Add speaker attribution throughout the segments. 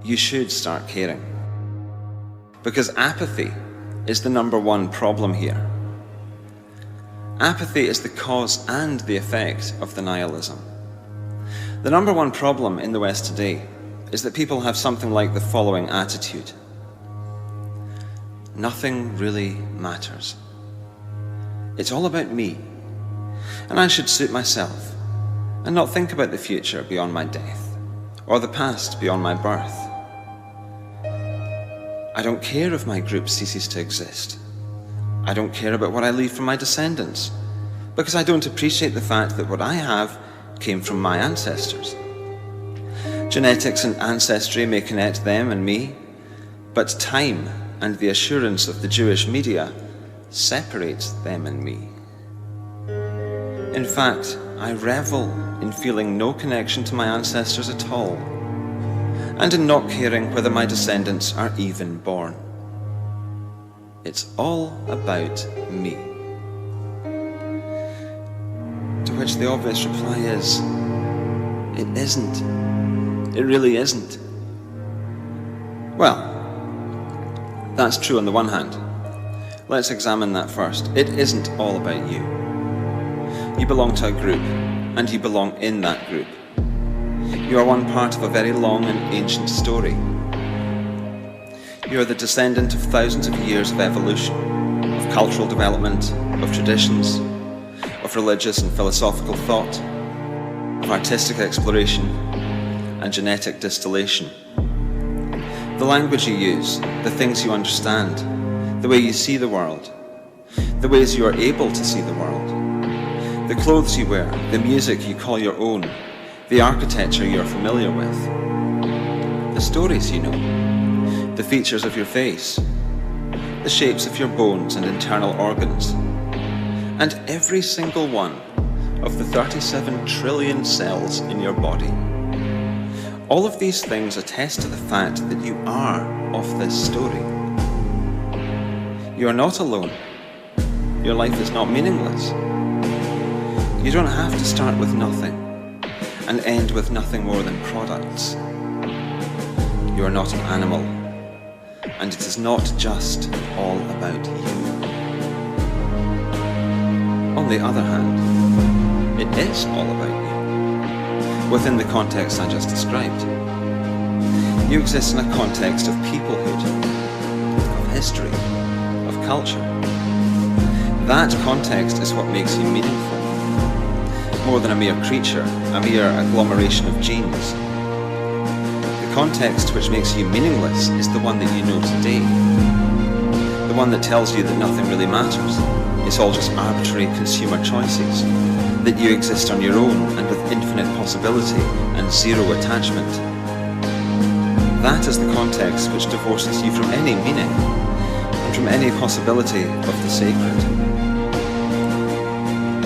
Speaker 1: you should start caring. Because apathy is the number one problem here. Apathy is the cause and the effect of the nihilism. The number one problem in the West today is that people have something like the following attitude. Nothing really matters. It's all about me, and I should suit myself and not think about the future beyond my death or the past beyond my birth. I don't care if my group ceases to exist. I don't care about what I leave for my descendants, because I don't appreciate the fact that what I have came from my ancestors. Genetics and ancestry may connect them and me, but time and the assurance of the Jewish media separates them and me. In fact, I revel in feeling no connection to my ancestors at all, and in not caring whether my descendants are even born. It's all about me. To which the obvious reply is, it isn't. It really isn't. Well, that's true on the one hand. Let's examine that first. It isn't all about you. You belong to a group, and you belong in that group. You are one part of a very long and ancient story. You are the descendant of thousands of years of evolution, of cultural development, of traditions, of religious and philosophical thought, of artistic exploration, and genetic distillation. The language you use, the things you understand, the way you see the world, the ways you are able to see the world, the clothes you wear, the music you call your own, the architecture you are familiar with, the stories you know, the features of your face, the shapes of your bones and internal organs, and every single one of the 37 trillion cells in your body. All of these things attest to the fact that you are of this story. You are not alone. Your life is not meaningless. You don't have to start with nothing and end with nothing more than products. You are not an animal, and it is not just all about you. On the other hand, it is all about you, within the context I just described. You exist in a context of peoplehood, of history, of culture. That context is what makes you meaningful. More than a mere creature, a mere agglomeration of genes. The context which makes you meaningless is the one that you know today. The one that tells you that nothing really matters. It's all just arbitrary consumer choices. That you exist on your own and with infinite possibility and zero attachment. That is the context which divorces you from any meaning and from any possibility of the sacred.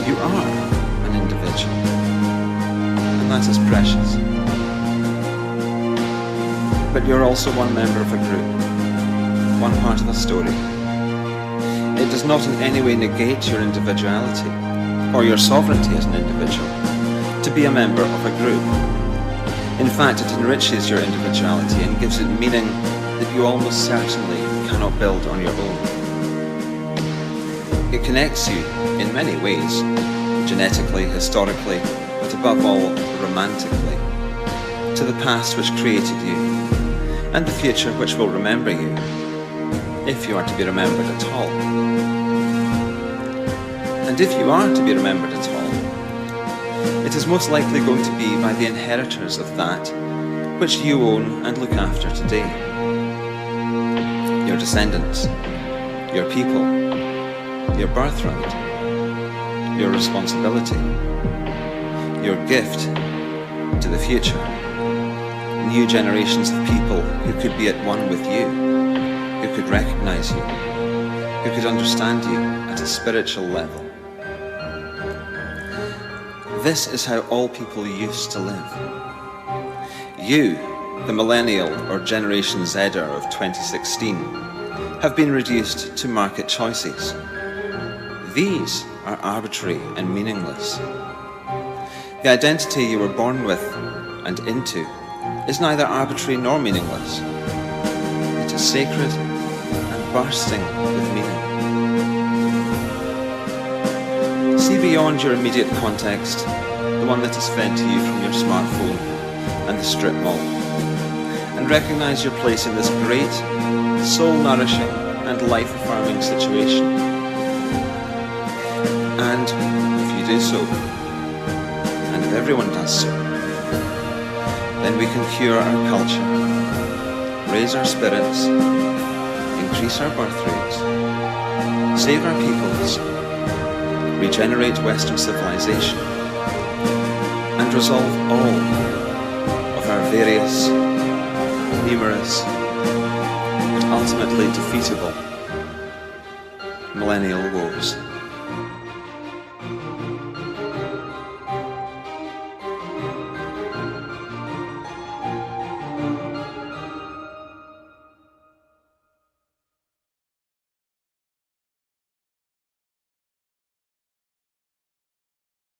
Speaker 1: You are an individual, and that is precious. But you're also one member of a group, one part of a story. It does not in any way negate your individuality or your sovereignty as an individual to be a member of a group. In fact, it enriches your individuality and gives it meaning that you almost certainly cannot build on your own. It connects you in many ways, genetically, historically, but above all, romantically, to the past which created you, and the future which will remember you, if you are to be remembered at all. And if you are to be remembered at all, it is most likely going to be by the inheritors of that which you own and look after today. Your descendants, your people, your birthright, your responsibility, your gift to the future. New generations of people who could be at one with you, who could recognize you, who could understand you at a spiritual level. This is how all people used to live. You, the millennial or Generation Zer of 2016, have been reduced to market choices. These are arbitrary and meaningless. The identity you were born with and into is neither arbitrary nor meaningless. It is sacred and bursting with meaning. See beyond your immediate context, the one that is fed to you from your smartphone and the strip mall, and recognise your place in this great, soul-nourishing and life-affirming situation. And if you do so, and if everyone does so, then we can cure our culture, raise our spirits, increase our birth rates, save our peoples, regenerate Western civilization, and resolve all of our various, numerous, but ultimately defeatable millennial woes.